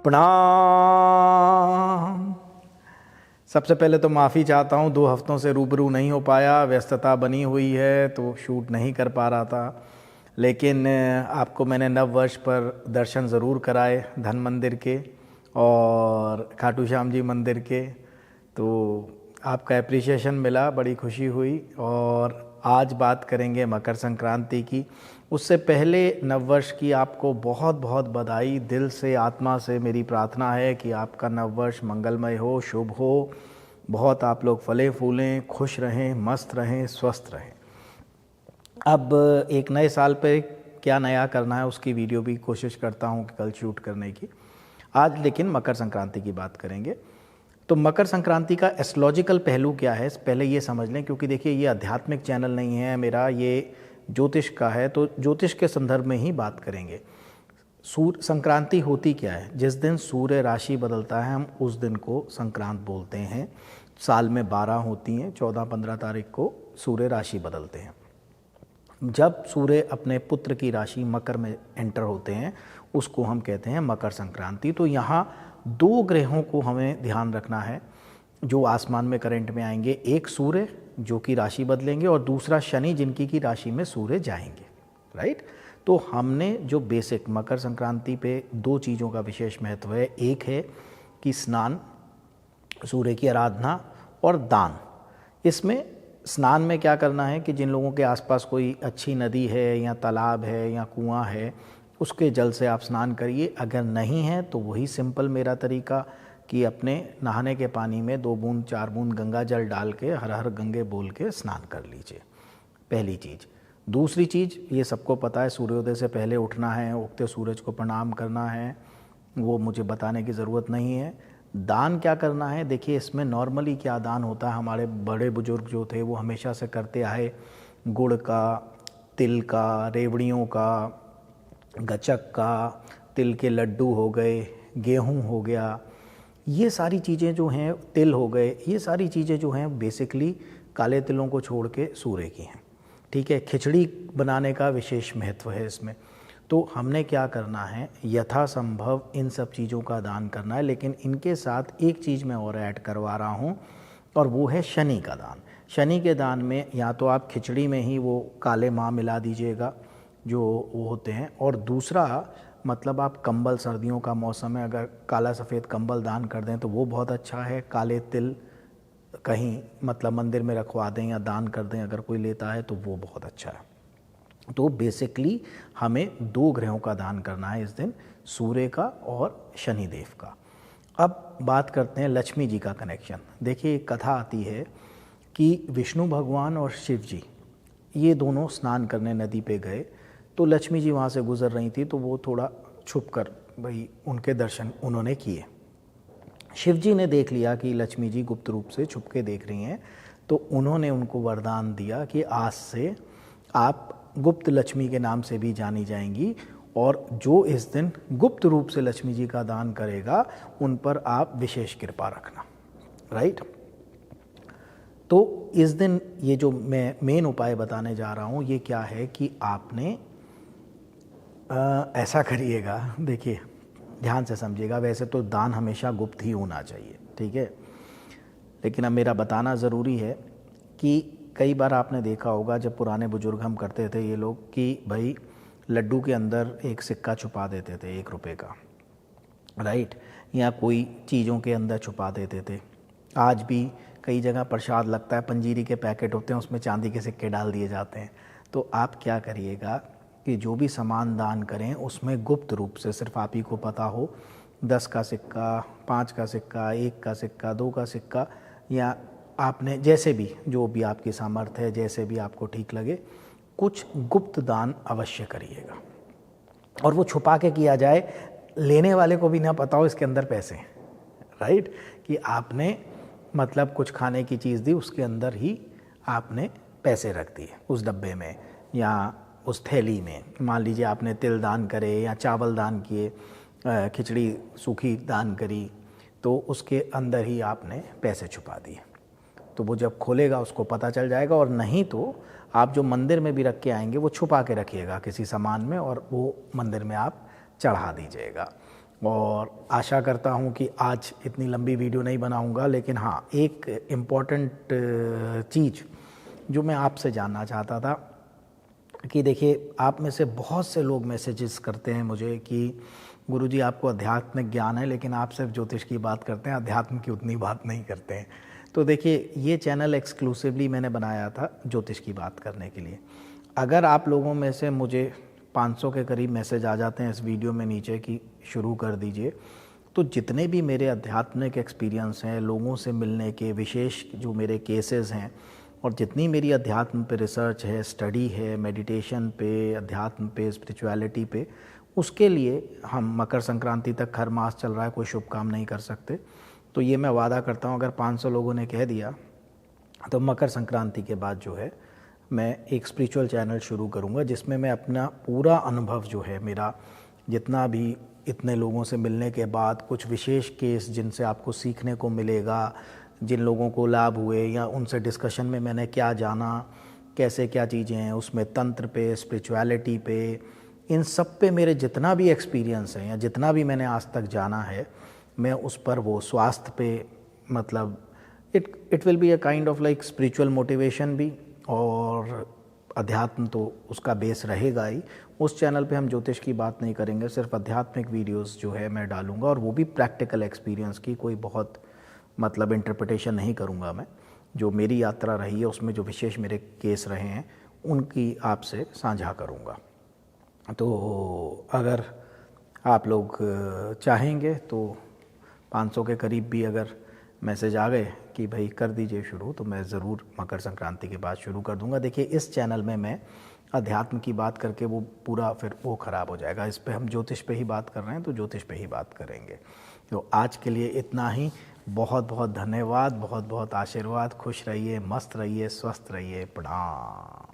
प्रणाम। सबसे पहले तो माफ़ी चाहता हूँ, 2 हफ्तों से रूबरू नहीं हो पाया, व्यस्तता बनी हुई है तो शूट नहीं कर पा रहा था। लेकिन आपको मैंने नव वर्ष पर दर्शन ज़रूर कराए, धन मंदिर के और खाटू श्याम जी मंदिर के, तो आपका एप्रिसिएशन मिला, बड़ी खुशी हुई। और आज बात करेंगे मकर संक्रांति की। उससे पहले नववर्ष की आपको बहुत बहुत बधाई। दिल से आत्मा से मेरी प्रार्थना है कि आपका नववर्ष मंगलमय हो, शुभ हो, बहुत आप लोग फले फूलें, खुश रहें, मस्त रहें, स्वस्थ रहें। अब एक नए साल पे क्या नया करना है उसकी वीडियो भी कोशिश करता हूँ कि कल शूट करने की। आज लेकिन मकर संक्रांति की बात करेंगे। तो मकर संक्रांति का एस्ट्रोलॉजिकल पहलू क्या है पहले ये समझ लें, क्योंकि देखिए ये आध्यात्मिक चैनल नहीं है मेरा, ये ज्योतिष का है, तो ज्योतिष के संदर्भ में ही बात करेंगे। सूर्य संक्रांति होती क्या है? जिस दिन सूर्य राशि बदलता है हम उस दिन को संक्रांत बोलते हैं। साल में 12 होती हैं, 14-15 तारीख को सूर्य राशि बदलते हैं। जब सूर्य अपने पुत्र की राशि मकर में एंटर होते हैं उसको हम कहते हैं मकर संक्रांति। तो यहाँ 2 ग्रहों को हमें ध्यान रखना है जो आसमान में करंट में आएंगे, एक सूर्य जो कि राशि बदलेंगे और दूसरा शनि जिनकी की राशि में सूर्य जाएंगे, राइट। तो हमने जो बेसिक मकर संक्रांति पे 2 चीज़ों का विशेष महत्व है। एक है कि स्नान, सूर्य की आराधना और दान। इसमें स्नान में क्या करना है कि जिन लोगों के आसपास कोई अच्छी नदी है या तालाब है या कुआं है उसके जल से आप स्नान करिए। अगर नहीं है तो वही सिंपल मेरा तरीका कि अपने नहाने के पानी में 2 बूंद 4 बूंद गंगा जल डाल के हर हर गंगे बोल के स्नान कर लीजिए, पहली चीज़। दूसरी चीज़, ये सबको पता है, सूर्योदय से पहले उठना है, उगते सूरज को प्रणाम करना है, वो मुझे बताने की ज़रूरत नहीं है। दान क्या करना है? देखिए इसमें नॉर्मली क्या दान होता है, हमारे बड़े बुजुर्ग जो थे वो हमेशा से करते आए, गुड़ का, तिल का, रेवड़ियों का, गचक का, तिल के लड्डू हो गए, गेहूं हो गया, ये सारी चीज़ें जो हैं, तिल हो गए, ये सारी चीज़ें जो हैं बेसिकली काले तिलों को छोड़ के सूर्य की हैं, ठीक है। खिचड़ी बनाने का विशेष महत्व है इसमें। तो हमने क्या करना है, यथासंभव इन सब चीज़ों का दान करना है। लेकिन इनके साथ एक चीज़ मैं और ऐड करवा रहा हूँ और वो है शनि का दान। शनि के दान में या तो आप खिचड़ी में ही वो काले माह मिला दीजिएगा जो वो होते हैं, और दूसरा मतलब आप कंबल, सर्दियों का मौसम है, अगर काला सफ़ेद कंबल दान कर दें तो वो बहुत अच्छा है। काले तिल कहीं मतलब मंदिर में रखवा दें या दान कर दें अगर कोई लेता है तो वो बहुत अच्छा है। तो बेसिकली हमें 2 ग्रहों का दान करना है इस दिन, सूर्य का और शनिदेव का। अब बात करते हैं लक्ष्मी जी का कनेक्शन। देखिए एक कथा आती है कि विष्णु भगवान और शिव जी ये दोनों स्नान करने नदी पे गए, तो लक्ष्मी जी वहाँ से गुज़र रही थी तो वो थोड़ा छुप कर भाई उनके दर्शन उन्होंने किए। शिव जी ने देख लिया कि लक्ष्मी जी गुप्त रूप से छुप के देख रही हैं, तो उन्होंने उनको वरदान दिया कि आज से आप गुप्त लक्ष्मी के नाम से भी जानी जाएंगी, और जो इस दिन गुप्त रूप से लक्ष्मी जी का दान करेगा उन पर आप विशेष कृपा रखना, राइट। तो इस दिन ये जो मैं मेन उपाय बताने जा रहा हूँ ये क्या है कि आपने ऐसा करिएगा। देखिए ध्यान से समझिएगा, वैसे तो दान हमेशा गुप्त ही होना चाहिए, ठीक है, लेकिन अब मेरा बताना ज़रूरी है कि कई बार आपने देखा होगा जब पुराने बुजुर्ग हम करते थे ये लोग कि भाई लड्डू के अंदर एक सिक्का छुपा देते थे 1 रुपये का, राइट, या कोई चीज़ों के अंदर छुपा देते थे। आज भी कई जगह प्रसाद लगता है, पंजीरी के पैकेट होते हैं उसमें चांदी के सिक्के डाल दिए जाते हैं। तो आप क्या करिएगा कि जो भी सामान दान करें उसमें गुप्त रूप से सिर्फ आप ही को पता हो, 10 का सिक्का, 5 का सिक्का, 1 का सिक्का, 2 का सिक्का, या आपने जैसे भी जो भी आपकी सामर्थ्य है, जैसे भी आपको ठीक लगे, कुछ गुप्त दान अवश्य करिएगा। और वो छुपा के किया जाए, लेने वाले को भी ना पता हो इसके अंदर पैसे हैं, राइट, कि आपने मतलब कुछ खाने की चीज़ दी उसके अंदर ही आपने पैसे रख दिए उस डब्बे में या उस थैली में। मान लीजिए आपने तिल दान करे या चावल दान किए, खिचड़ी सूखी दान करी, तो उसके अंदर ही आपने पैसे छुपा दिए। तो वो जब खोलेगा उसको पता चल जाएगा। और नहीं तो आप जो मंदिर में भी रख के आएंगे वो छुपा के रखिएगा किसी सामान में और वो मंदिर में आप चढ़ा दीजिएगा। और आशा करता हूँ कि आज इतनी लंबी वीडियो नहीं बनाऊँगा, लेकिन हाँ, एक इम्पॉर्टेंट चीज़ जो मैं आपसे जानना चाहता था कि देखिए, आप में से बहुत से लोग मैसेजेस करते हैं मुझे कि गुरुजी आपको आध्यात्मिक ज्ञान है, लेकिन आप सिर्फ ज्योतिष की बात करते हैं, अध्यात्म की उतनी बात नहीं करते हैं। तो देखिए, ये चैनल एक्सक्लूसिवली मैंने बनाया था ज्योतिष की बात करने के लिए। अगर आप लोगों में से मुझे 500 के करीब मैसेज आ जाते हैं इस वीडियो में नीचे कि शुरू कर दीजिए, तो जितने भी मेरे आध्यात्मिक एक्सपीरियंस हैं, लोगों से मिलने के विशेष जो मेरे केसेस हैं, और जितनी मेरी अध्यात्म पे रिसर्च है, स्टडी है, मेडिटेशन पे, अध्यात्म पे, स्पिरिचुअलिटी पे, उसके लिए हम मकर संक्रांति तक हर मास चल रहा है, कोई शुभ काम नहीं कर सकते। तो ये मैं वादा करता हूँ, अगर 500 लोगों ने कह दिया तो मकर संक्रांति के बाद जो है मैं एक स्पिरिचुअल चैनल शुरू करूँगा, जिसमें मैं अपना पूरा अनुभव जो है मेरा, जितना भी इतने लोगों से मिलने के बाद कुछ विशेष केस जिनसे आपको सीखने को मिलेगा, जिन लोगों को लाभ हुए या उनसे डिस्कशन में मैंने क्या जाना, कैसे क्या चीज़ें हैं उसमें, तंत्र पे, स्पिरिचुअलिटी पे, इन सब पे मेरे जितना भी एक्सपीरियंस है या जितना भी मैंने आज तक जाना है, मैं उस पर, वो स्वास्थ्य पे, मतलब it will be a kind of like spiritual motivation भी, और अध्यात्म तो उसका बेस रहेगा ही। उस चैनल पे हम ज्योतिष की बात नहीं करेंगे, सिर्फ आध्यात्मिक वीडियोस जो है मैं डालूंगा, और वो भी प्रैक्टिकल एक्सपीरियंस की, कोई बहुत मतलब इंटरप्रिटेशन नहीं करूंगा मैं। जो मेरी यात्रा रही है उसमें जो विशेष मेरे केस रहे हैं उनकी आपसे साझा करूंगा। तो अगर आप लोग चाहेंगे तो 500 के करीब भी अगर मैसेज आ गए कि भाई कर दीजिए शुरू, तो मैं ज़रूर मकर संक्रांति के बाद शुरू कर दूंगा। देखिए, इस चैनल में मैं अध्यात्म की बात करके वो पूरा फिर वो ख़राब हो जाएगा। इस पे हम ज्योतिष पे ही बात कर रहे हैं, तो ज्योतिष पे ही बात करेंगे। तो आज के लिए इतना ही। बहुत बहुत धन्यवाद, बहुत बहुत आशीर्वाद। खुश रहिए, मस्त रहिए, स्वस्थ रहिए। प्रणाम।